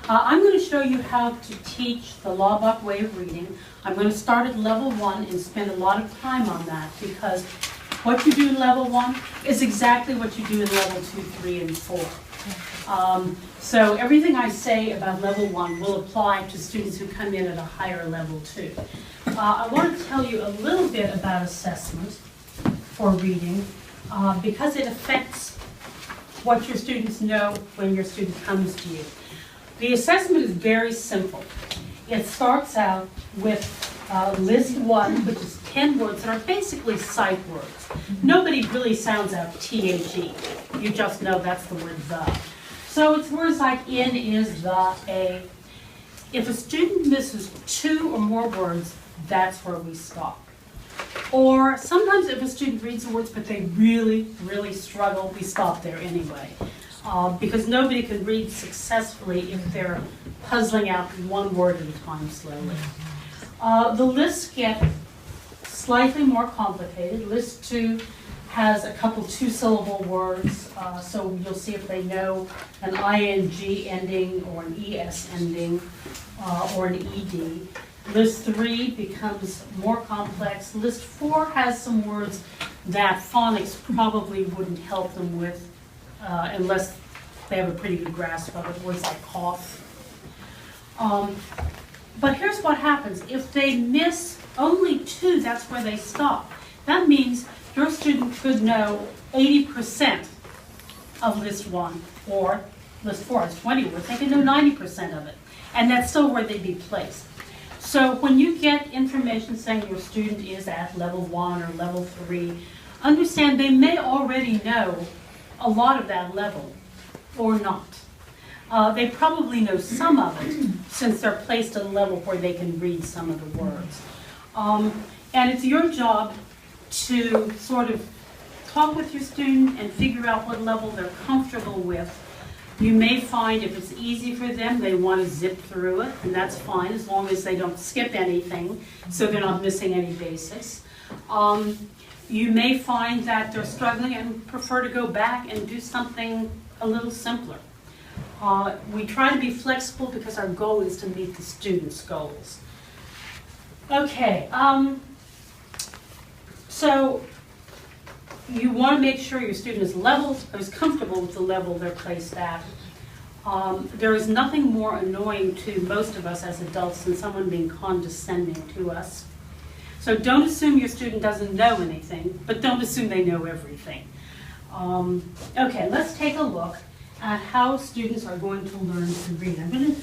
I'm going to show you how to teach the Laubach way of reading. I'm going to start at level 1 and spend a lot of time on that because what you do in level 1 is exactly what you do in level 2, 3, and 4. So everything I say about level 1 will apply to students who come in at a higher level 2. I want to tell you a little bit about assessment for reading because it affects what your students know when your student comes to you. The assessment is very simple. It starts out with list 1, which is 10 words that are basically sight words. Nobody really sounds out T-H-E. You just know that's the word the. So it's words like in, is, the, a. If a student misses 2 or more words, that's where we stop. Or sometimes if a student reads the words but they really, really struggle, we stop there anyway. Because nobody can read successfully if they're puzzling out one word at a time slowly. The lists get slightly more complicated. List 2 has a couple 2-syllable words, so you'll see if they know an ing ending or an es ending or an ed. List 3 becomes more complex. List 4 has some words that phonics probably wouldn't help them with unless they have a pretty good grasp of it, words like cough. But here's what happens. If they miss only 2, that's where they stop. That means your student could know 80% of list 1, or list 4 has 20 words, they can know 90% of it. And that's still where they'd be placed. So when you get information saying your student is at level 1 or level 3, understand they may already know a lot of that level, or not. They probably know some of it, since they're placed at a level where they can read some of the words. And it's your job to sort of talk with your student and figure out what level they're comfortable with. You may find if it's easy for them, they want to zip through it, and that's fine as long as they don't skip anything, so they're not missing any basics. You may find that they're struggling and prefer to go back and do something a little simpler. We try to be flexible because our goal is to meet the students' goals. Okay, so you want to make sure your student is comfortable with the level they're placed at. There is nothing more annoying to most of us as adults than someone being condescending to us. So don't assume your student doesn't know anything, but don't assume they know everything. Okay, let's take a look at how students are going to learn to read.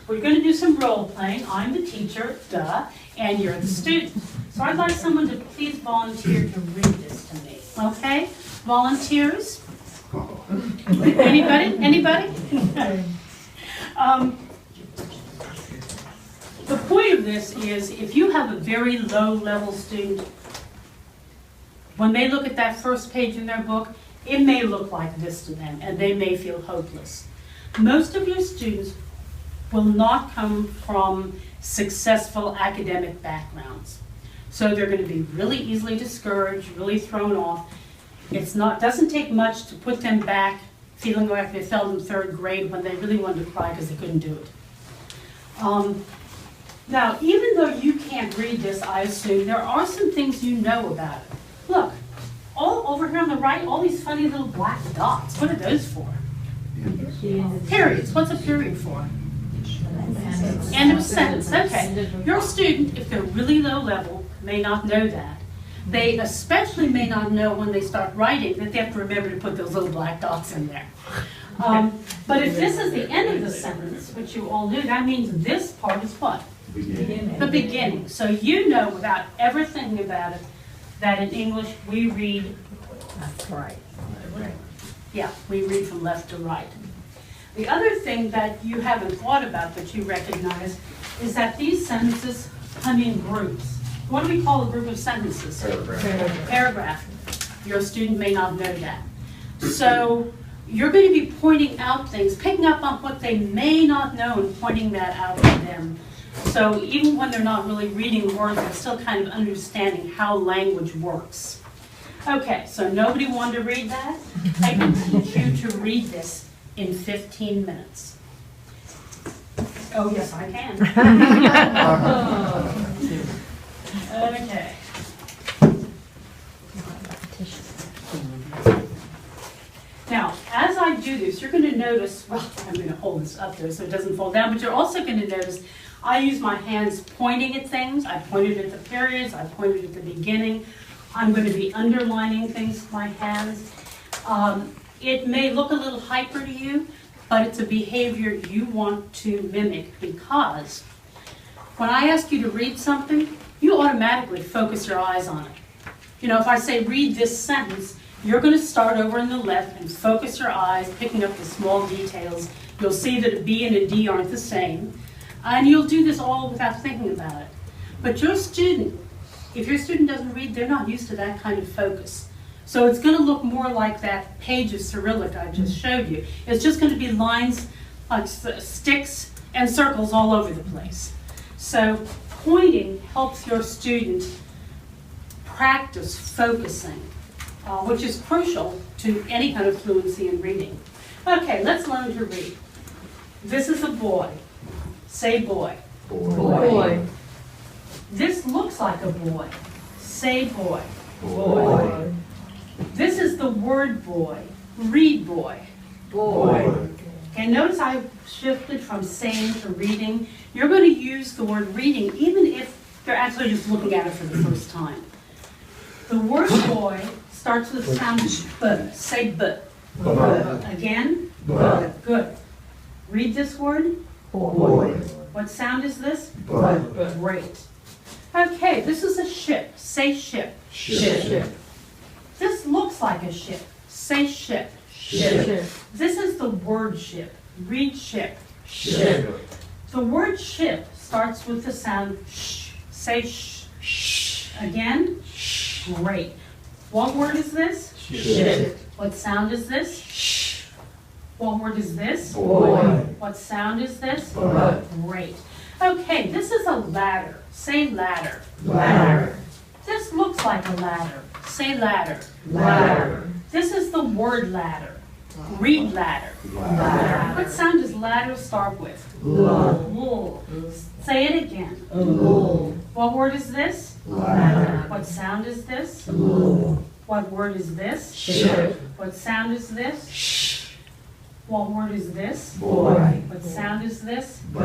We're going to do some role playing. I'm the teacher, duh, and you're the student. So I'd like someone to please volunteer to read this to me. Okay? Volunteers? Anybody? Anybody? The point of this is if you have a very low-level student, when they look at that first page in their book, it may look like this to them, and they may feel hopeless. Most of your students will not come from successful academic backgrounds. So they're going to be really easily discouraged, really thrown off. Doesn't take much to put them back feeling like they fell in 3rd grade when they really wanted to cry because they couldn't do it. Now, even though you can't read this, I assume, there are some things you know about it. Look, all over here on the right, all these funny little black dots. What are those for? Periods. What's a period for? End of a sentence. Okay. Your student, if they're really low level, may not know that. They especially may not know when they start writing that they have to remember to put those little black dots in there. But if this is the end of the sentence, which you all knew, that means this part is what? The beginning. So you know without ever thinking about it that in English we read right. Yeah, we read from left to right. The other thing that you haven't thought about that you recognize is that these sentences come in groups. What do we call a group of sentences? Paragraph. Your student may not know that. So you're going to be pointing out things, picking up on what they may not know and pointing that out to them. So even when they're not really reading words, they're still kind of understanding how language works. Okay, so nobody wanted to read that? I can teach you to read this in 15 minutes. Oh, yes, I can. Okay. Now, as I do this, you're going to notice, well, I'm going to hold this up there so it doesn't fall down, but you're also going to notice I use my hands pointing at things. I pointed at the periods. I pointed at the beginning. I'm going to be underlining things with my hands. It may look a little hyper to you, but it's a behavior you want to mimic because when I ask you to read something, you automatically focus your eyes on it. You know, if I say read this sentence, you're going to start over in the left and focus your eyes, picking up the small details. You'll see that a B and a D aren't the same. And you'll do this all without thinking about it. But your student, if your student doesn't read, they're not used to that kind of focus. So it's going to look more like that page of Cyrillic I just showed you. It's just going to be lines, like sticks and circles all over the place. So pointing helps your student practice focusing, which is crucial to any kind of fluency in reading. Okay, let's learn to read. This is a boy. Say boy. Boy. This looks like a boy. Say boy. Boy. This is the word boy. Read boy. Boy. Okay, notice I shifted from saying to reading. You're going to use the word reading even if they're actually just looking at it for the first time. The word boy starts with the sound b. Say b. Again? B. Good. Read this word. Boy. What sound is this? B. Great. Okay, this is a ship. Say ship. Ship. This looks like a ship. Say ship. Ship. This is the word ship. Read ship. Ship. The word ship starts with the sound sh. Say sh. Shh. Again? Great. What word is this? Ship. What sound is this? Shh. What word is this? Boy. What sound is this? Boy. Great. Okay, this is a ladder. Say ladder. Ladder. This looks like a ladder. Say ladder. Ladder. This is the word ladder. Read ladder. Ladder. What sound does ladder start with? L. Say it again. L. What word is this? Ladder. What sound is this? L. What word is this? Ship. What sound is this? Shh. What word is this? Boy. What sound is this? B.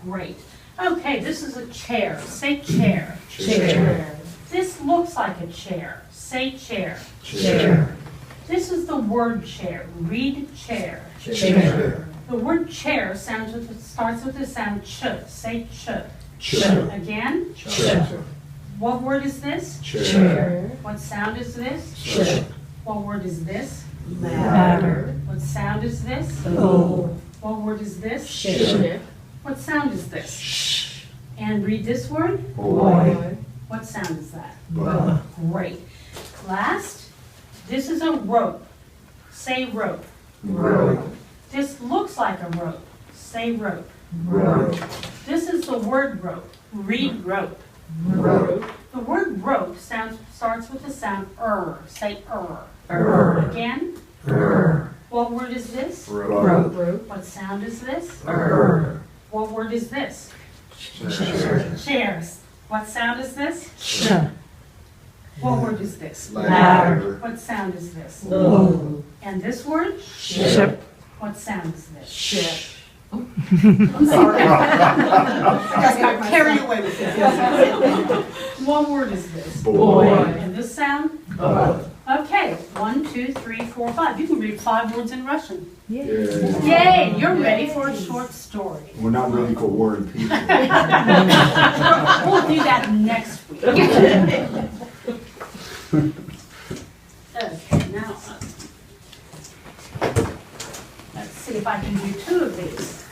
Great. Okay, this is a chair. Say chair. Chair. This looks like a chair. Say chair. Chair. This is the word chair. Read chair. Chair. The word chair starts with the sound ch. Say ch. Ch. Again. Ch. What word is this? Chair. What sound is this? Ch. What word is this? Ladder. What sound is this? L. What word is this? Ship. What sound is this? Shh. And read this word. Boy. What sound is that? B. Great. Last, this is a rope. Say rope. Rope. This looks like a rope. Say rope. Rope. This is the word rope. Read rope. Rope. The word rope starts with the sound Say Again. What word is this? Rope. What sound is this? R. What word is this? Chair. Chairs. What sound is this? Sh. What word is this? Ladder. What sound is this? L. And this word? Ship. What sound is this? Ship. I'm sorry. Just got carried away with it. What word is this? Boy. And this sound? B. Okay, 1, 2, 3, 4, 5. You can read 5 words in Russian. Yeah. Yay, you're ready for a short story. We're not ready for War and Peace. We'll do that next week. Okay, now, let's see if I can do 2 of these.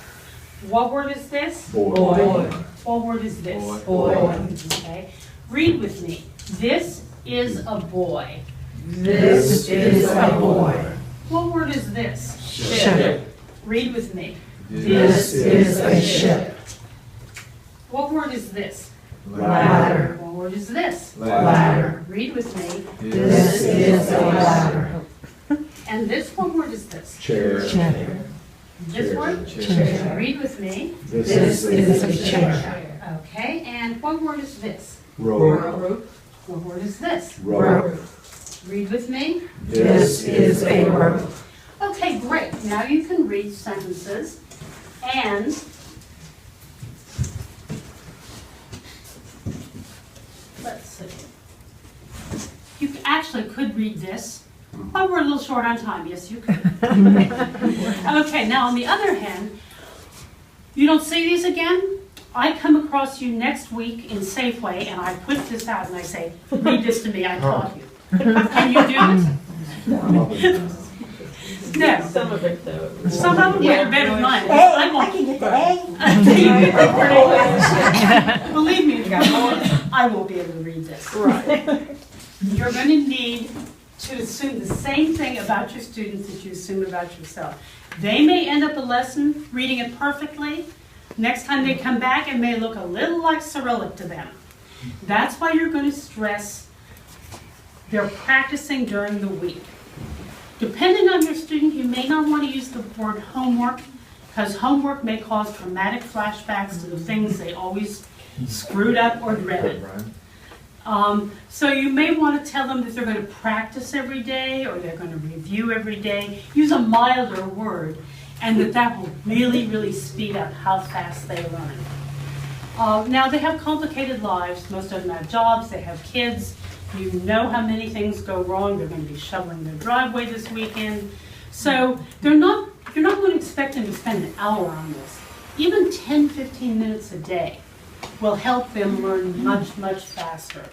What word is this? Boy. What word is this? Boy. Okay, read with me. This is a boy. This is a boy. What word is this? Ship. Read with me. This is a ship. What word is this? Ladder. What word is this? Ladder. Read with me. This is a ladder. And this, what word is this? Chair. Chair. This Chair. word? Chair. Read with me. This is a chair. Okay, and what word is this? Rope. What word is this? Rope. Read with me. This is a rope. Okay, great. Now you can read sentences and let's see. You actually could read this. Oh, we're a little short on time. Yes, you could. Okay, now on the other hand, you don't see these again? I come across you next week in Safeway and I put this out and I say, read this to me, I taught you. Can you do it? No. Some of it though. Some of them are better than mine. Hey, I can get the A. Believe me, I won't be able to read this. Right. You're going to need to assume the same thing about your students that you assume about yourself. They may end up a lesson reading it perfectly. Next time they come back, it may look a little like Cyrillic to them. That's why you're going to stress they're practicing during the week. Depending on your student, you may not want to use the word homework, because homework may cause traumatic flashbacks to the things they always screwed up or dreaded. So you may want to tell them that they're going to practice every day or they're going to review every day. Use a milder word, and that will really, really speed up how fast they learn. Now, they have complicated lives. Most of them have jobs. They have kids. You know how many things go wrong. They're going to be shoveling their driveway this weekend. So you're not going to expect them to spend an hour on this. Even 10, 15 minutes a day will help them learn much, much faster.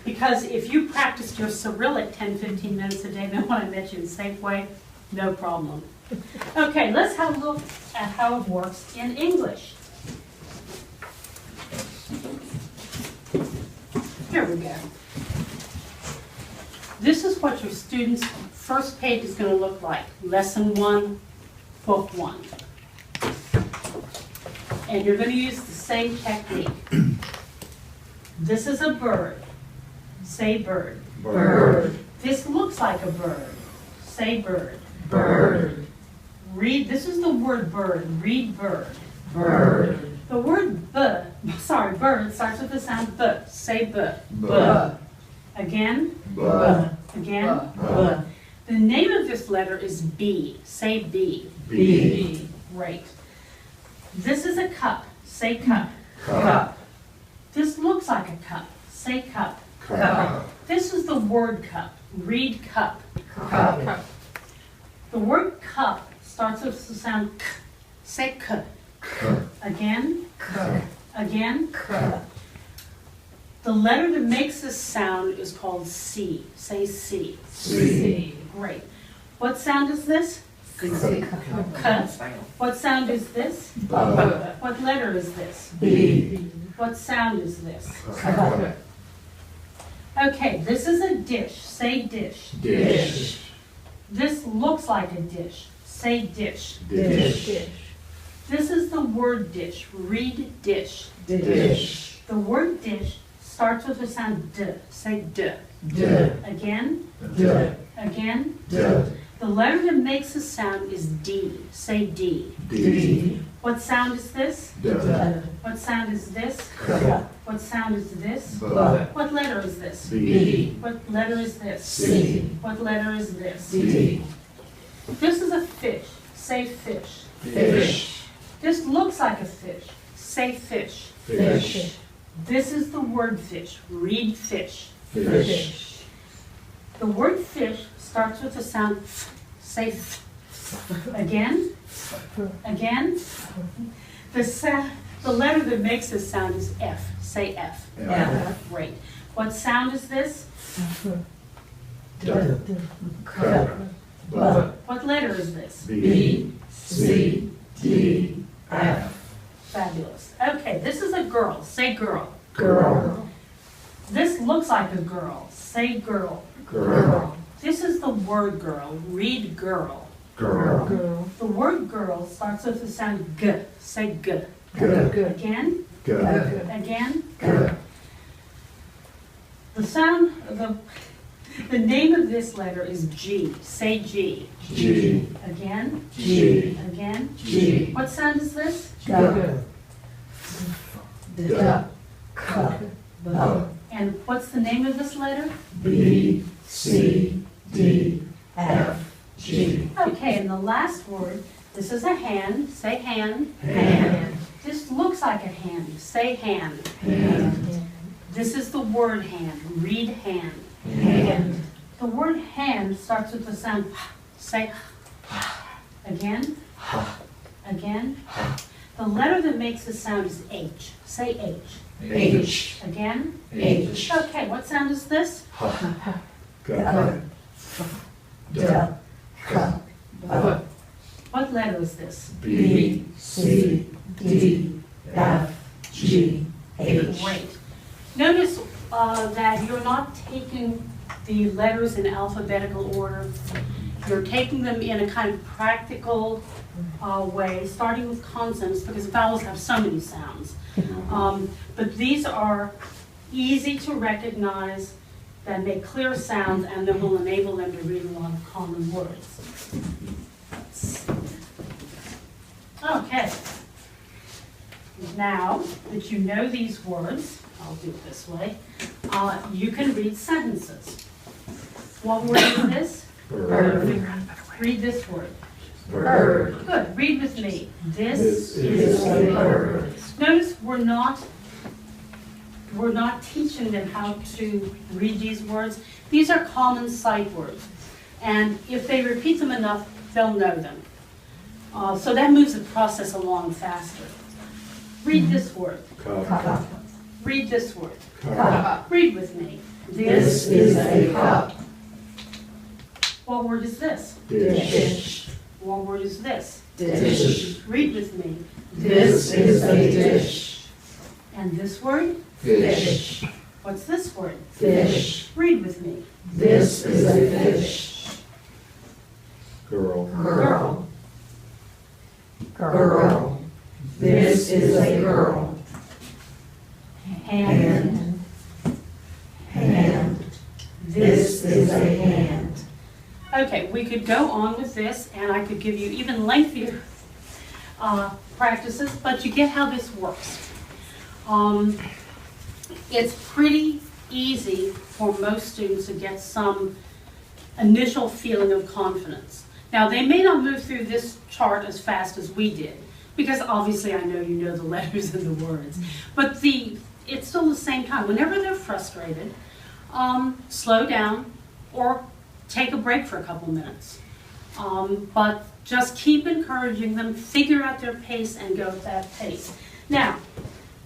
Because if you practiced your Cyrillic 10, 15 minutes a day, then when I met you in Safeway, no problem. Okay, let's have a look at how it works in English. Here we go. This is what your student's first page is going to look like. Lesson 1, book 1. And you're going to use the same technique. This is a bird. Say bird. Bird. This looks like a bird. Say bird. Bird. Read, this is the word bird. Read bird. Bird. The word bird starts with the sound b. Say b. Buh. Again. Buh. Again. Buh. The name of this letter is B. Say B. B. Great. This is a cup. Say cup. Cup. This looks like a cup. Say cup. Cup. This is the word cup. Read cup. Cup. The word cup starts with the sound k. Say k. Again. Cup. Again. Cup. The letter that makes this sound is called C. Say C. C. Great. What sound is this? K. What sound is this? Buh. What letter is this? B. What sound is this? Cup. Okay, this is a dish. Say dish. Dish. This looks like a dish. Say dish. Dish. This is the word dish. Read dish. Dish. The word dish starts with the sound d. Say d. D. Again. D. Again. D. The letter that makes a sound is D. Say D. D. What sound is this? D. What sound is this? Cup. What sound is this? Buh. What letter is this? B. What letter is this? C. What letter is this? D. This is a fish. Say fish. Fish. This looks like a fish. Say fish. Fish. This is the word fish. Read fish. Fish. The word fish starts with the sound f. Say f. Again. Again. The letter that makes this sound is F. Say F. F. Great. What sound is this? D. Cup. Buh. What letter is this? B. C. D. F. Fabulous. Okay, this is a girl. Say girl. Girl. This looks like a girl. Say girl. Girl. This is the word girl. Read girl. Girl. The word girl starts with the sound g. Say g. Good. Again. Good. Again. Good. The sound, The name of this letter is G. Say G. G. Again. G. Again. G. What sound is this? G. D. K. B. And what's the name of this letter? B. C. D. F. G. Okay, and the last word, this is a hand. Say hand. Hand. This looks like a hand. Say hand. Hand. This is the word hand. Read hand. Hand. The word hand starts with the sound h. Say h. Again. Again. The letter that makes the sound is H. Say H. H. Again. H. Okay, what sound is this? G. D. K. B. What letter is this? B. C. D. F. G. H. Great. Notice that you're not taking the letters in alphabetical order. You're taking them in a kind of practical way, starting with consonants, because vowels have so many sounds. But these are easy to recognize, that make clear sounds, and that will enable them to read a lot of common words. Okay. Now that you know these words, I'll do it this way, you can read sentences. What word is this? Bird. Read this word. Bird. Good. Read with me. This Is is a a bird. bird. Notice we're not teaching them how to read these words. These are common sight words. And if they repeat them enough, they'll know them. So that moves the process along faster. Read this word. Cup. Read this word. Cup. Read with me. This is a cup. What word is this? Dish. What word is this? Dish. Read with me. This is a dish. And this word? Fish. What's this word? Fish. Read with me. This is a fish. Girl. Girl. Girl. This is a girl. Hand. Hand. This is a hand. Okay, we could go on with this, and I could give you even lengthier practices, but you get how this works. It's pretty easy for most students to get some initial feeling of confidence. Now, they may not move through this chart as fast as we did, because obviously I know you know the letters and the words, but it's still the same time. Whenever they're frustrated, slow down or take a break for a couple minutes. But just keep encouraging them, figure out their pace, and go at that pace. Now,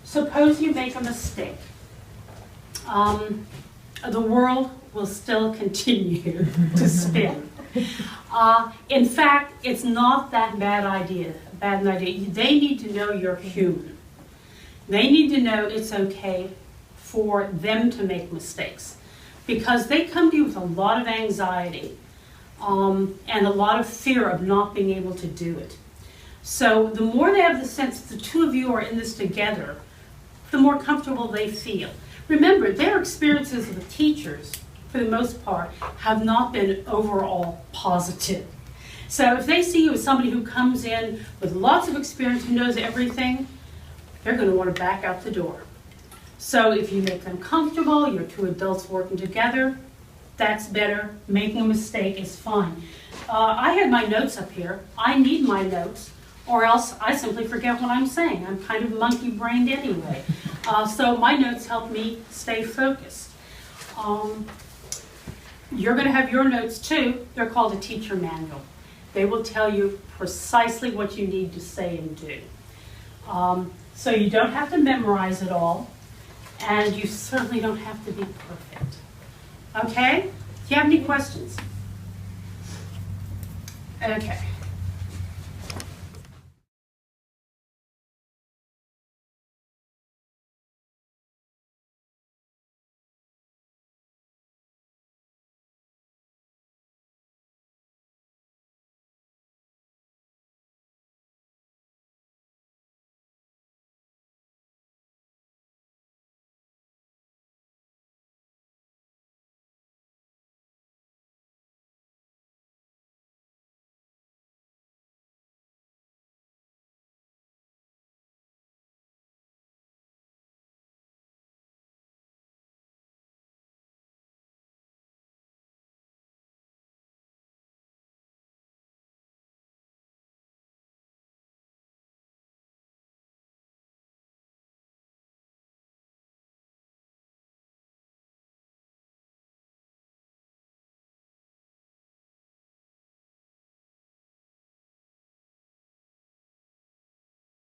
suppose you make a mistake. The world will still continue to spin. In fact, it's not that bad an idea. They need to know you're human. They need to know it's okay for them to make mistakes, because they come to you with a lot of anxiety and a lot of fear of not being able to do it. So the more they have the sense that the two of you are in this together, the more comfortable they feel. Remember, their experiences with teachers, for the most part, have not been overall positive. So if they see you as somebody who comes in with lots of experience, who knows everything, they're going to want to back out the door. So if you make them comfortable, you're two adults working together, that's better. Making a mistake is fine. I had my notes up here. I need my notes, or else I simply forget what I'm saying. I'm kind of monkey-brained anyway. So my notes help me stay focused. You're going to have your notes too. They're called a teacher manual. They will tell you precisely what you need to say and do. So you don't have to memorize it all, and you certainly don't have to be perfect. Okay? Do you have any questions? Okay.